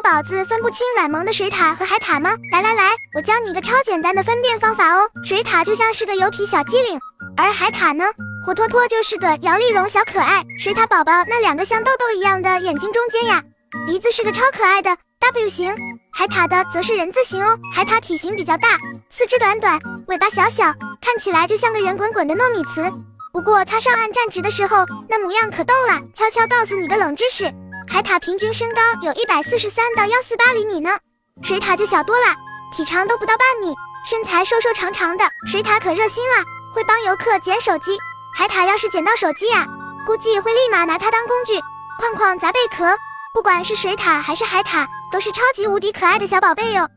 宝子分不清软萌的水獭和海獭吗？来，我教你个超简单的分辨方法哦。水獭就像是个油皮小机灵，而海獭呢，活脱脱就是个摇粒绒小可爱。水獭宝宝那两个像豆豆一样的眼睛中间呀，鼻子是个超可爱的 W 型，海獭的则是人字形哦。海獭体型比较大，四肢短短，尾巴小小，看起来就像个圆滚滚的糯米糍。不过它上岸站直的时候，那模样可逗了。悄悄告诉你个冷知识，海獭平均身高有143到148厘米呢，水獭就小多了，体长都不到半米，身材瘦瘦长长的。水獭可热心了，会帮游客捡手机。海獭要是捡到手机呀，估计会立马拿它当工具，哐哐砸贝壳。不管是水獭还是海獭，都是超级无敌可爱的小宝贝哟。